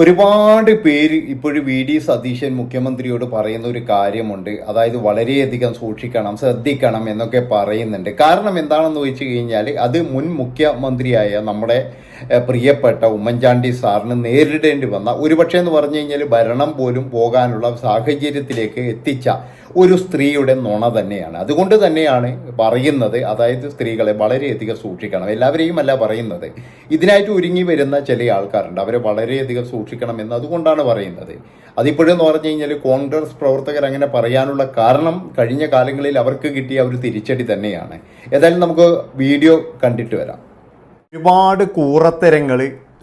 ഒരുപാട് പേര് ഇപ്പോഴും വി ഡി സതീശൻ മുഖ്യമന്ത്രിയോട് പറയുന്ന ഒരു കാര്യമുണ്ട്. അതായത് വളരെയധികം സൂക്ഷിക്കണം, ശ്രദ്ധിക്കണം എന്നൊക്കെ പറയുന്നുണ്ട്. കാരണം എന്താണെന്ന് വെച്ച് കഴിഞ്ഞാൽ അത് മുൻ മുഖ്യമന്ത്രിയായ നമ്മുടെ പ്രിയപ്പെട്ട ഉമ്മൻചാണ്ടി സാറിന് നേരിടേണ്ടി വന്ന, ഒരുപക്ഷെ എന്ന് പറഞ്ഞു കഴിഞ്ഞാൽ ഭരണം പോലും പോകാനുള്ള സാഹചര്യത്തിലേക്ക് എത്തിച്ച ഒരു സ്ത്രീയുടെ നുണ തന്നെയാണ്. അതുകൊണ്ട് തന്നെയാണ് പറയുന്നത്, അതായത് സ്ത്രീകളെ വളരെയധികം സൂക്ഷിക്കണം. എല്ലാവരെയും അല്ല പറയുന്നത്, ഇതിനായിട്ട് ഒരുങ്ങി വരുന്ന ചില ആൾക്കാരുണ്ട്, അവരെ വളരെയധികം സൂക്ഷിക്കണം എന്ന് അതുകൊണ്ടാണ് പറയുന്നത്. അതിപ്പോഴെന്ന് പറഞ്ഞു കഴിഞ്ഞാൽ കോൺഗ്രസ് പ്രവർത്തകർ അങ്ങനെ പറയാനുള്ള കാരണം കഴിഞ്ഞ കാലങ്ങളിൽ അവർക്ക് കിട്ടിയ ഒരു തിരിച്ചടി തന്നെയാണ്. ഏതായാലും നമുക്ക് വീഡിയോ കണ്ടിട്ട് വരാം. ഒരുപാട് കൂറത്തരങ്ങൾ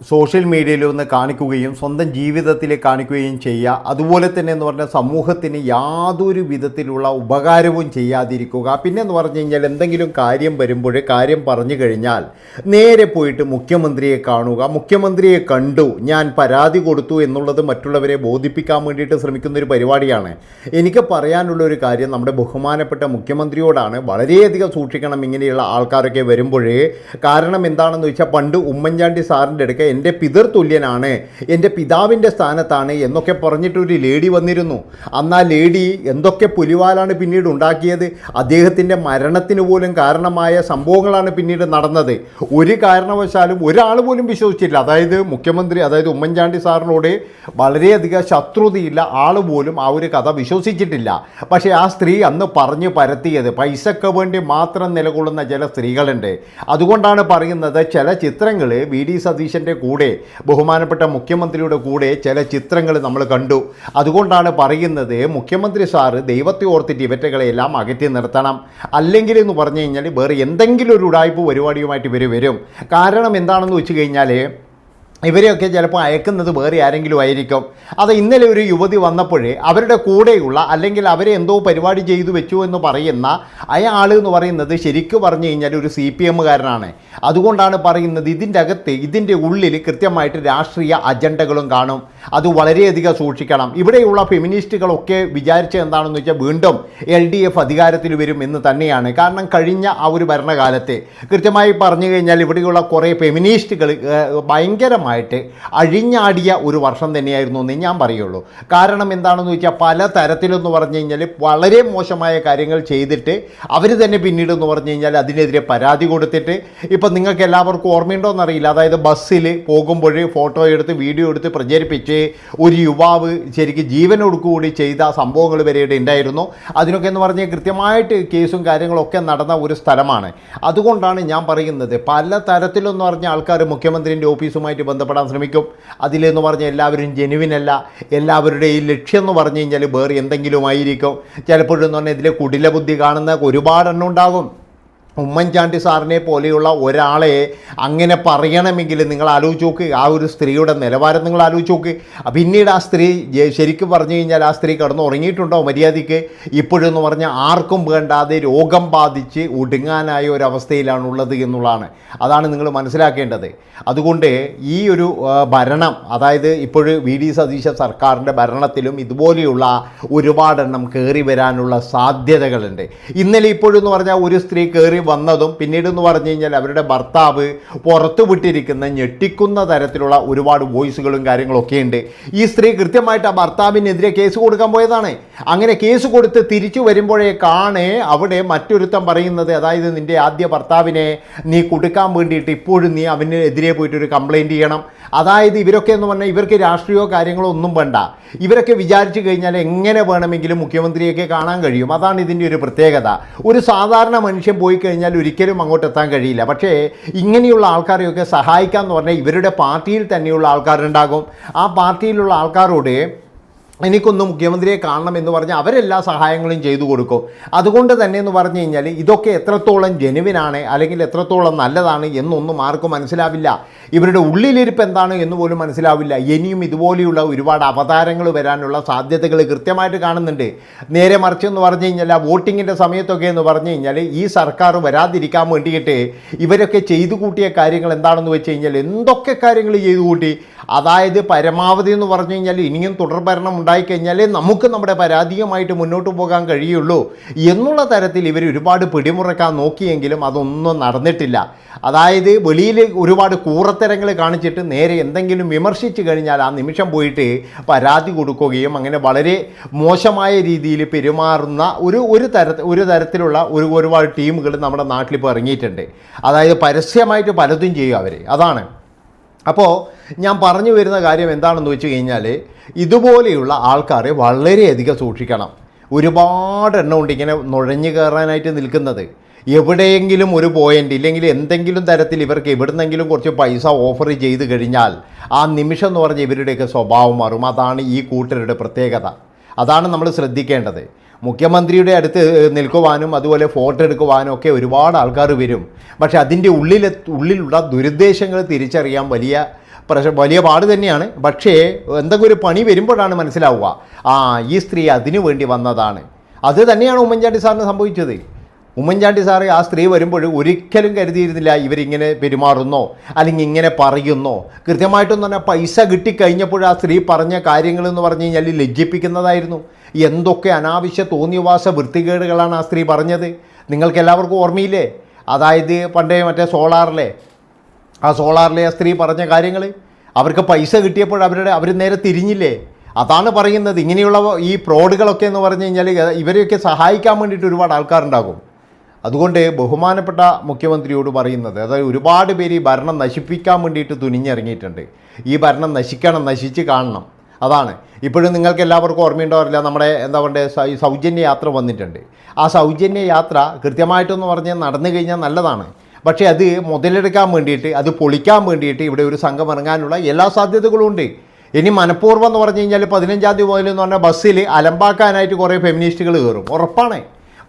സോഷ്യൽ മീഡിയയിൽ ഒന്ന് കാണിക്കുകയും സ്വന്തം ജീവിതത്തിൽ കാണിക്കുകയും ചെയ്യുക, അതുപോലെ തന്നെ എന്ന് പറഞ്ഞാൽ സമൂഹത്തിന് യാതൊരു വിധത്തിലുള്ള ഉപകാരവും ചെയ്യാതിരിക്കുക. പിന്നെ എന്ന് പറഞ്ഞു കഴിഞ്ഞാൽ എന്തെങ്കിലും കാര്യം വരുമ്പോൾ കാര്യം പറഞ്ഞു കഴിഞ്ഞാൽ നേരെ പോയിട്ട് മുഖ്യമന്ത്രിയെ കാണുക, മുഖ്യമന്ത്രിയെ കണ്ടു ഞാൻ പരാതി കൊടുത്തു എന്നുള്ളത് മറ്റുള്ളവരെ ബോധിപ്പിക്കാൻ വേണ്ടിയിട്ട് ശ്രമിക്കുന്ന ഒരു പരിപാടിയാണ്. എനിക്ക് പറയാനുള്ള ഒരു കാര്യം നമ്മുടെ ബഹുമാനപ്പെട്ട മുഖ്യമന്ത്രിയോടാണ്. വളരെയധികം സൂക്ഷിക്കണം ഇങ്ങനെയുള്ള ആൾക്കാരൊക്കെ വരുമ്പോഴേ. കാരണം എന്താണെന്ന് വെച്ചാൽ പണ്ട് ഉമ്മൻചാണ്ടി സാറിൻ്റെ അടുക്ക എൻ്റെ പിതൃതുല്യനാണ്, എൻ്റെ പിതാവിൻ്റെ സ്ഥാനത്താണ് എന്നൊക്കെ പറഞ്ഞിട്ടൊരു ലേഡി വന്നിരുന്നു. അന്ന് ആ ലേഡി എന്തൊക്കെ പുലിവാലാണ് പിന്നീട് ഉണ്ടാക്കിയത്. അദ്ദേഹത്തിൻ്റെ മരണത്തിന് പോലും കാരണമായ സംഭവങ്ങളാണ് പിന്നീട് നടന്നത്. ഒരു കാരണവശാലും ഒരാൾ പോലും വിശ്വസിച്ചില്ല. അതായത് മുഖ്യമന്ത്രി, അതായത് ഉമ്മൻചാണ്ടി സാറിനോട് വളരെയധികം ശത്രുതയില്ല ആൾ പോലും ആ ഒരു കഥ വിശ്വസിച്ചിട്ടില്ല. പക്ഷേ ആ സ്ത്രീ അന്ന് പറഞ്ഞു പരത്തിയത് പൈസക്ക് വേണ്ടി മാത്രം നിലകൊള്ളുന്ന ചില സ്ത്രീകളുണ്ട്. അതുകൊണ്ടാണ് പറയുന്നത്, ചില ചിത്രങ്ങൾ വി ഡി സതീശൻ്റെ കൂടെ, ബഹുമാനപ്പെട്ട മുഖ്യമന്ത്രിയുടെ കൂടെ ചില ചിത്രങ്ങൾ നമ്മൾ കണ്ടു. അതുകൊണ്ടാണ് പറയുന്നത്, മുഖ്യമന്ത്രി സാറ് ദൈവത്തെ ഓർത്തിട്ട് ഇവറ്റകളെല്ലാം അകറ്റി നിർത്തണം. അല്ലെങ്കിൽ എന്ന് പറഞ്ഞു കഴിഞ്ഞാൽ വേറെ എന്തെങ്കിലും ഒരു ഉടായ്പ പരിപാടിയുമായിട്ട് ഇവർ വരും. കാരണം എന്താണെന്ന് വെച്ച് കഴിഞ്ഞാൽ ഇവരെയൊക്കെ ചിലപ്പോൾ അയക്കുന്നത് വേറെ ആരെങ്കിലും ആയിരിക്കും. അത് ഇന്നലെ ഒരു യുവതി വന്നപ്പോഴേ അവരുടെ കൂടെയുള്ള, അല്ലെങ്കിൽ അവരെ എന്തോ പരിപാടി ചെയ്തു വെച്ചു എന്ന് പറയുന്ന അയാൾ എന്ന് പറയുന്നത് ശരിക്കും പറഞ്ഞു കഴിഞ്ഞാൽ ഒരു CPM-കാരനാണ്. അതുകൊണ്ടാണ് പറയുന്നത്, ഇതിൻ്റെ അകത്ത്, ഇതിൻ്റെ ഉള്ളിൽ കൃത്യമായിട്ട് രാഷ്ട്രീയ അജണ്ടകളും കാണും. അത് വളരെയധികം സൂക്ഷിക്കണം. ഇവിടെയുള്ള ഫെമിനിസ്റ്റുകളൊക്കെ വിചാരിച്ചത് എന്താണെന്ന് വെച്ചാൽ വീണ്ടും LDF അധികാരത്തിൽ വരും എന്ന് തന്നെയാണ്. കാരണം കഴിഞ്ഞ ആ ഒരു ഭരണകാലത്തെ കൃത്യമായി പറഞ്ഞു കഴിഞ്ഞാൽ ഇവിടെയുള്ള കുറേ ഫെമിനിസ്റ്റുകൾ ഭയങ്കരമായിട്ട് അഴിഞ്ഞാടിയ ഒരു വർഷം തന്നെയായിരുന്നു എന്ന് ഞാൻ പറയുള്ളൂ. കാരണം എന്താണെന്ന് വെച്ചാൽ പല തരത്തിലെന്ന് പറഞ്ഞു കഴിഞ്ഞാൽ വളരെ മോശമായ കാര്യങ്ങൾ ചെയ്തിട്ട് അവർ തന്നെ പിന്നീട് എന്ന് പറഞ്ഞു കഴിഞ്ഞാൽ അതിനെതിരെ പരാതി കൊടുത്തിട്ട്, ഇപ്പം നിങ്ങൾക്ക് എല്ലാവർക്കും ഓർമ്മയുണ്ടോയെന്നറിയില്ല, അതായത് ബസ്സിൽ പോകുമ്പോൾ ഫോട്ടോ എടുത്ത് വീഡിയോ എടുത്ത് പ്രചരിപ്പിച്ച് ഒരു യുവാവ് ശരിക്കും ജീവനൊടുക്കുകൂടി ചെയ്ത സംഭവങ്ങൾ വരെയുടെ ഉണ്ടായിരുന്നു. അതിനൊക്കെ എന്ന് പറഞ്ഞാൽ കൃത്യമായിട്ട് കേസും കാര്യങ്ങളൊക്കെ നടന്ന ഒരു സ്ഥലമാണ്. അതുകൊണ്ടാണ് ഞാൻ പറയുന്നത്, പല തരത്തിലെന്ന് പറഞ്ഞ ആൾക്കാർ മുഖ്യമന്ത്രിൻ്റെ ഓഫീസുമായിട്ട് ബന്ധപ്പെടാൻ ശ്രമിക്കും. അതിലെന്ന് പറഞ്ഞാൽ എല്ലാവരും ജെനുവിനല്ല. എല്ലാവരുടെയും ലക്ഷ്യം എന്ന് പറഞ്ഞു കഴിഞ്ഞാൽ വേറെ എന്തെങ്കിലും ആയിരിക്കും. ചിലപ്പോഴെന്ന് പറഞ്ഞാൽ ഇതിലെ കുടില ബുദ്ധി കാണുന്ന ഒരുപാടെണ്ണം ഉണ്ടാകും. ഉമ്മൻചാണ്ടി സാറിനെ പോലെയുള്ള ഒരാളെ അങ്ങനെ പറയണമെങ്കിൽ നിങ്ങൾ ആലോചിച്ച് നോക്ക്, ആ ഒരു സ്ത്രീയുടെ നിലവാരം നിങ്ങൾ ആലോചിച്ച് നോക്ക്. പിന്നീട് ആ സ്ത്രീ ശരിക്കും പറഞ്ഞു കഴിഞ്ഞാൽ ആ സ്ത്രീ കിടന്ന് ഉറങ്ങിയിട്ടുണ്ടോ മര്യാദയ്ക്ക്? ഇപ്പോഴെന്ന് പറഞ്ഞാൽ ആർക്കും വേണ്ടാതെ രോഗം ബാധിച്ച് ഒടുങ്ങാനായ ഒരവസ്ഥയിലാണുള്ളത് എന്നുള്ളതാണ്. അതാണ് നിങ്ങൾ മനസ്സിലാക്കേണ്ടത്. അതുകൊണ്ട് ഈ ഒരു ഭരണം, അതായത് ഇപ്പോൾ വി ഡി സതീശ സർക്കാരിൻ്റെ ഭരണത്തിലും ഇതുപോലെയുള്ള ഒരുപാടെണ്ണം കയറി വരാനുള്ള സാധ്യതകളുണ്ട്. ഇന്നലെ ഇപ്പോഴെന്ന് പറഞ്ഞാൽ ഒരു സ്ത്രീ കയറി വന്നതും പിന്നീട് എന്ന് പറഞ്ഞു കഴിഞ്ഞാൽ അവരുടെ ഭർത്താവ് പുറത്തു വിട്ടിരിക്കുന്ന ഞെട്ടിക്കുന്ന തരത്തിലുള്ള ഒരുപാട് വോയിസുകളും കാര്യങ്ങളൊക്കെ ഉണ്ട്. ഈ സ്ത്രീ കൃത്യമായിട്ട് ആ ഭർത്താവിനെതിരെ കേസ് കൊടുക്കാൻ പോയതാണ്. അങ്ങനെ കേസ് കൊടുത്ത് തിരിച്ചു വരുമ്പോഴേക്കാണ് അവിടെ മറ്റൊരുത്തം പറയുന്നത്, അതായത് നിൻ്റെ ആദ്യ ഭർത്താവിനെ നീ കൊടുക്കാൻ വേണ്ടിയിട്ട് ഇപ്പോഴും നീ അവനെതിരെ പോയിട്ടൊരു കംപ്ലയിൻറ്റ് ചെയ്യണം. അതായത് ഇവരൊക്കെ എന്ന് പറഞ്ഞാൽ ഇവർക്ക് രാഷ്ട്രീയമോ കാര്യങ്ങളോ ഒന്നും വേണ്ട. ഇവരൊക്കെ വിചാരിച്ചു കഴിഞ്ഞാൽ എങ്ങനെ വേണമെങ്കിലും മുഖ്യമന്ത്രിയൊക്കെ കാണാൻ കഴിയും. അതാണ് ഇതിൻ്റെ ഒരു പ്രത്യേകത. ഒരു സാധാരണ മനുഷ്യൻ പോയി കഴിഞ്ഞാൽ ഒരിക്കലും അങ്ങോട്ട് എത്താൻ കഴിയില്ല. പക്ഷേ ഇങ്ങനെയുള്ള ആൾക്കാരെയൊക്കെ സഹായിക്കാമെന്ന് പറഞ്ഞാൽ ഇവരുടെ പാർട്ടിയിൽ തന്നെയുള്ള ആൾക്കാരുണ്ടാകും. ആ പാർട്ടിയിലുള്ള ആൾക്കാരോട് എനിക്കൊന്ന് മുഖ്യമന്ത്രിയെ കാണണം എന്ന് പറഞ്ഞാൽ അവരെല്ലാ സഹായങ്ങളും ചെയ്തു കൊടുക്കും. അതുകൊണ്ട് തന്നെ എന്ന് പറഞ്ഞു കഴിഞ്ഞാൽ ഇതൊക്കെ എത്രത്തോളം ജെനുവിനാണ് അല്ലെങ്കിൽ എത്രത്തോളം നല്ലതാണ് എന്നൊന്നും ആർക്കും മനസ്സിലാവില്ല. ഇവരുടെ ഉള്ളിലിരിപ്പ് എന്താണ് എന്ന് പോലും മനസ്സിലാവില്ല. ഇനിയും ഇതുപോലെയുള്ള ഒരുപാട് അവതാരങ്ങൾ വരാനുള്ള സാധ്യതകൾ കൃത്യമായിട്ട് കാണുന്നുണ്ട്. നേരെ മറിച്ച് എന്ന് പറഞ്ഞു കഴിഞ്ഞാൽ വോട്ടിങ്ങിൻ്റെ സമയത്തൊക്കെ എന്ന് പറഞ്ഞു കഴിഞ്ഞാൽ ഈ സർക്കാർ വരാതിരിക്കാൻ വേണ്ടിയിട്ട് ഇവരൊക്കെ ചെയ്തു കൂട്ടിയ കാര്യങ്ങൾ എന്താണെന്ന് വെച്ച് കഴിഞ്ഞാൽ എന്തൊക്കെ കാര്യങ്ങൾ ചെയ്തു കൂട്ടി. അതായത് പരമാവധി എന്ന് പറഞ്ഞു കഴിഞ്ഞാൽ ഇനിയും തുടർ ഭരണം ഉണ്ടായിക്കഴിഞ്ഞാൽ നമുക്ക് നമ്മുടെ പരാതിയുമായിട്ട് മുന്നോട്ട് പോകാൻ കഴിയുള്ളൂ എന്നുള്ള തരത്തിൽ ഇവർ ഒരുപാട് പിടിമുറക്കാൻ നോക്കിയെങ്കിലും അതൊന്നും നടന്നിട്ടില്ല. അതായത് വെളിയിൽ ഒരുപാട് കൂറത്തരങ്ങൾ കാണിച്ചിട്ട് നേരെ എന്തെങ്കിലും വിമർശിച്ച് കഴിഞ്ഞാൽ ആ നിമിഷം പോയിട്ട് പരാതി കൊടുക്കുകയും അങ്ങനെ വളരെ മോശമായ രീതിയിൽ പെരുമാറുന്ന ഒരു തരത്തിലുള്ള ഒരുപാട് ടീമുകൾ നമ്മുടെ നാട്ടിലിപ്പോൾ ഇറങ്ങിയിട്ടുണ്ട്. അതായത് പരസ്യമായിട്ട് പലതും ചെയ്യും അവർ. അതാണ്. അപ്പോൾ ഞാൻ പറഞ്ഞു വരുന്ന കാര്യം എന്താണെന്ന് വെച്ച് കഴിഞ്ഞാൽ ഇതുപോലെയുള്ള ആൾക്കാരെ വളരെയധികം സൂക്ഷിക്കണം. ഒരുപാട് എണ്ണം ഉണ്ട് ഇങ്ങനെ നുഴഞ്ഞു കയറാനായിട്ട് നിൽക്കുന്നത്. എവിടെയെങ്കിലും ഒരു പോയിൻ്റ് ഇല്ലെങ്കിൽ എന്തെങ്കിലും തരത്തിൽ ഇവർക്ക് എവിടുന്നെങ്കിലും കുറച്ച് പൈസ ഓഫർ ചെയ്ത് കഴിഞ്ഞാൽ ആ നിമിഷം എന്ന് പറഞ്ഞാൽ ഇവരുടെയൊക്കെ സ്വഭാവം മാറും. അതാണ് ഈ കൂട്ടരുടെ പ്രത്യേകത. അതാണ് നമ്മൾ ശ്രദ്ധിക്കേണ്ടത്. മുഖ്യമന്ത്രിയുടെ അടുത്ത് നിൽക്കുവാനും അതുപോലെ ഫോട്ടോ എടുക്കുവാനും ഒക്കെ ഒരുപാട് ആൾക്കാർ വരും. പക്ഷേ അതിൻ്റെ ഉള്ളിലുള്ള ദുരുദ്ദേശങ്ങൾ തിരിച്ചറിയാൻ വലിയ പാട് തന്നെയാണ്. പക്ഷേ എന്തെങ്കിലും ഒരു പണി വരുമ്പോഴാണ് മനസ്സിലാവുക ഈ സ്ത്രീ അതിനു വേണ്ടി വന്നതാണ്. അത് തന്നെയാണ് ഉമ്മൻചാണ്ടി സാറിന് സംഭവിച്ചത്. ഉമ്മൻചാണ്ടി സാറ് ആ സ്ത്രീ വരുമ്പോൾ ഒരിക്കലും കരുതിയിരുന്നില്ല ഇവരിങ്ങനെ പെരുമാറുന്നോ അല്ലെങ്കിൽ ഇങ്ങനെ പറയുന്നോ. കൃത്യമായിട്ടൊന്നും തന്നെ പൈസ കിട്ടിക്കഴിഞ്ഞപ്പോൾ ആ സ്ത്രീ പറഞ്ഞ കാര്യങ്ങളെന്ന് പറഞ്ഞു കഴിഞ്ഞാൽ ലജ്ജിപ്പിക്കുന്നതായിരുന്നു. എന്തൊക്കെ അനാവശ്യ തോന്നിയവാസ വൃത്തികേടുകളാണ് ആ സ്ത്രീ പറഞ്ഞത്. നിങ്ങൾക്ക് എല്ലാവർക്കും ഓർമ്മയില്ലേ? അതായത് പണ്ടേ മറ്റേ സോളാറിലെ ആ സ്ത്രീ പറഞ്ഞ കാര്യങ്ങൾ. അവർക്ക് പൈസ കിട്ടിയപ്പോൾ അവർ നേരെ തിരിഞ്ഞില്ലേ? അതാണ് പറയുന്നത്. ഇങ്ങനെയുള്ള ഈ ഫ്രോഡുകളൊക്കെ എന്ന് പറഞ്ഞു കഴിഞ്ഞാൽ ഇവരെയൊക്കെ സഹായിക്കാൻ വേണ്ടിയിട്ട് ഒരുപാട് ആൾക്കാരുണ്ടാകും. അതുകൊണ്ട് ബഹുമാനപ്പെട്ട മുഖ്യമന്ത്രിയോട് പറയുന്നത്, അതായത് ഒരുപാട് പേര് ഈ ഭരണം നശിപ്പിക്കാൻ വേണ്ടിയിട്ട് തുനിഞ്ഞിറങ്ങിയിട്ടുണ്ട്. ഈ ഭരണം നശിച്ച് കാണണം. അതാണ്. ഇപ്പോഴും നിങ്ങൾക്ക് എല്ലാവർക്കും ഓർമ്മയുണ്ടാവില്ല, നമ്മുടെ എന്താ പറയുക സൗജന്യ യാത്ര വന്നിട്ടുണ്ട്. ആ സൗജന്യ യാത്ര കൃത്യമായിട്ടെന്ന് പറഞ്ഞാൽ നടന്നു കഴിഞ്ഞാൽ നല്ലതാണ്. പക്ഷേ അത് മുതലെടുക്കാൻ വേണ്ടിയിട്ട്, അത് പൊളിക്കാൻ വേണ്ടിയിട്ട് ഇവിടെ ഒരു സംഘം ഇറങ്ങാനുള്ള എല്ലാ സാധ്യതകളും ഉണ്ട്. ഇനി മനഃപൂർവ്വം എന്ന് പറഞ്ഞു കഴിഞ്ഞാൽ 15-ാം തീയതി മുതൽ എന്ന് പറഞ്ഞാൽ ബസ്സിൽ അലമ്പാക്കാനായിട്ട് കുറേ ഫെമിനിസ്റ്റുകൾ കയറും. ഉറപ്പാണ്,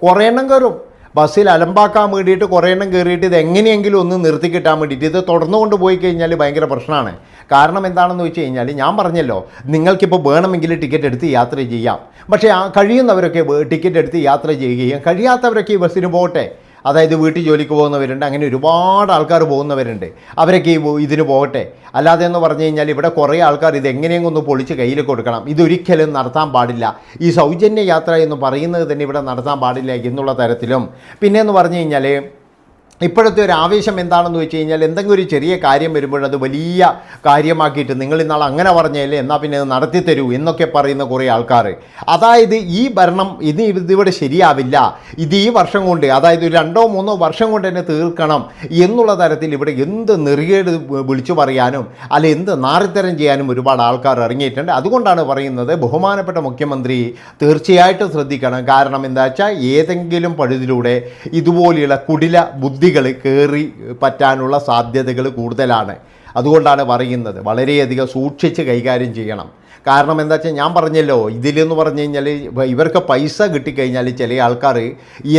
കുറേ എണ്ണം കയറും. ബസ്സിൽ അലമ്പാക്കാൻ വേണ്ടിയിട്ട് കുറേ എണ്ണം കയറിയിട്ട് ഇത് എങ്ങനെയെങ്കിലും ഒന്ന് നിർത്തി കിട്ടാൻ വേണ്ടിയിട്ട് ഇത് തുടർന്നു കൊണ്ട് പോയി കഴിഞ്ഞാൽ ഭയങ്കര പ്രശ്നമാണ്. കാരണം എന്താണെന്ന് വെച്ച് കഴിഞ്ഞാൽ ഞാൻ പറഞ്ഞല്ലോ, നിങ്ങൾക്കിപ്പോൾ വേണമെങ്കിൽ ടിക്കറ്റ് എടുത്ത് യാത്ര ചെയ്യാം. പക്ഷേ കഴിയുന്നവരൊക്കെ ടിക്കറ്റ് എടുത്ത് യാത്ര ചെയ്യുകയും കഴിയാത്തവരൊക്കെ ഈ ബസ്സിന് പോകട്ടെ. അതായത് വീട്ടിൽ ജോലിക്ക് പോകുന്നവരുണ്ട്, അങ്ങനെ ഒരുപാട് ആൾക്കാർ പോകുന്നവരുണ്ട്. അവരൊക്കെ ഇതിന് പോകട്ടെ. അല്ലാതെ എന്ന് പറഞ്ഞു കഴിഞ്ഞാൽ ഇവിടെ കുറേ ആൾക്കാർ ഇത് എങ്ങനെയെങ്കിലും ഒന്ന് പൊളിച്ച് കയ്യിൽ കൊടുക്കണം. ഇതൊരിക്കലും നടത്താൻ പാടില്ല. ഈ സൗജന്യ യാത്ര എന്ന് പറയുന്നത് തന്നെ ഇവിടെ നടത്താൻ പാടില്ല എന്നുള്ള തരത്തിലും. പിന്നെ എന്ന് പറഞ്ഞു കഴിഞ്ഞാൽ ഇപ്പോഴത്തെ ഒരു ആവേശം എന്താണെന്ന് വെച്ച് കഴിഞ്ഞാൽ എന്തെങ്കിലും ഒരു ചെറിയ കാര്യം വരുമ്പോഴത് വലിയ കാര്യമാക്കിയിട്ട് നിങ്ങൾ ഇന്നാൾ അങ്ങനെ പറഞ്ഞല്ലേ എന്നാൽ പിന്നെ അത് നടത്തി തരൂ എന്നൊക്കെ പറയുന്ന കുറേ ആൾക്കാർ. അതായത് ഈ ഭരണം ഇതിവിടെ ശരിയാവില്ല, ഇത് ഈ വർഷം കൊണ്ട്, അതായത് 2-3 വർഷം കൊണ്ട് തന്നെ തീർക്കണം എന്നുള്ള തരത്തിൽ ഇവിടെ എന്ത് നെറികേട് വിളിച്ചു പറയാനും അല്ലെ എന്ത് നാറിത്തരം ചെയ്യാനും ഒരുപാട് ആൾക്കാർ ഇറങ്ങിയിട്ടുണ്ട്. അതുകൊണ്ടാണ് പറയുന്നത് ബഹുമാനപ്പെട്ട മുഖ്യമന്ത്രി തീർച്ചയായിട്ടും ശ്രദ്ധിക്കണം. കാരണം എന്താ വെച്ചാൽ ഏതെങ്കിലും പഴുതിലൂടെ ഇതുപോലെയുള്ള കുടില ബുദ്ധികൾ കയറി പറ്റാനുള്ള സാധ്യതകൾ കൂടുതലാണ്. അതുകൊണ്ടാണ് പറയുന്നത് വളരെയധികം സൂക്ഷിച്ച് കൈകാര്യം ചെയ്യണം. കാരണം എന്താ വെച്ചാൽ ഞാൻ പറഞ്ഞല്ലോ, ഇതിലെന്ന് പറഞ്ഞു കഴിഞ്ഞാൽ ഇവർക്ക് പൈസ കിട്ടിക്കഴിഞ്ഞാൽ ചില ആൾക്കാർ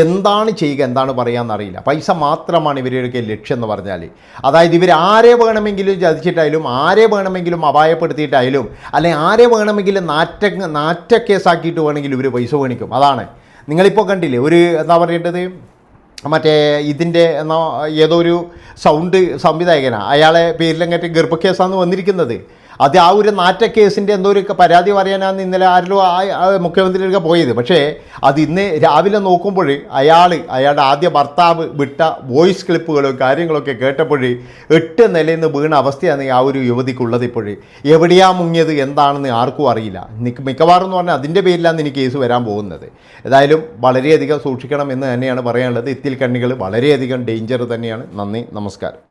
എന്താണ് ചെയ്യുക എന്താണ് പറയാമെന്നറിയില്ല. പൈസ മാത്രമാണ് ഇവരുടെ ലക്ഷ്യം എന്ന് പറഞ്ഞാൽ. അതായത് ഇവർ ആരെ വേണമെങ്കിലും ചതിച്ചിട്ടായാലും ആരെ വേണമെങ്കിലും അപായപ്പെടുത്തിയിട്ടായാലും അല്ലെങ്കിൽ ആരെ വേണമെങ്കിലും നാറ്റക്കേസാക്കിയിട്ട് വേണമെങ്കിലും ഇവർ പൈസ മേടിക്കും. അതാണ്. നിങ്ങളിപ്പോൾ കണ്ടില്ലേ, ഒരു എന്താ പറയേണ്ടത് മറ്റേ ഇതിൻ്റെ ഏതോ ഒരു സൗണ്ട് സംവിധായകനാണ്, അയാളെ പേരിലങ്ങേറ്റ ഗർഭക്കേസാണ് വന്നിരിക്കുന്നത്. അത് ആ ഒരു നാറ്റക്കേസിൻ്റെ എന്തോ ഒരു പരാതി പറയാനാണ് ഇന്നലെ ആരിലോ മുഖ്യമന്ത്രിയൊക്കെ പോയത്. പക്ഷേ അത് ഇന്ന് രാവിലെ നോക്കുമ്പോൾ അയാളുടെ ആദ്യ ഭർത്താവ് വിട്ട വോയിസ് ക്ലിപ്പുകളും കാര്യങ്ങളൊക്കെ കേട്ടപ്പോൾ 8 നിലയിൽ നിന്ന് വീണ അവസ്ഥയാണ് ആ ഒരു യുവതിക്കുള്ളത്. ഇപ്പോൾ എവിടെയാ മുങ്ങിയത് എന്താണെന്ന് ആർക്കും അറിയില്ല. മിക്കവാറും എന്ന് പറഞ്ഞാൽ അതിൻ്റെ പേരിലാണ് എനിക്ക് കേസ് വരാൻ പോകുന്നത്. ഏതായാലും വളരെയധികം സൂക്ഷിക്കണം എന്ന് തന്നെയാണ് പറയാനുള്ളത്. ഇത്തിൽ കണ്ണികൾ വളരെയധികം ഡേഞ്ചർ തന്നെയാണ്. നന്ദി, നമസ്കാരം.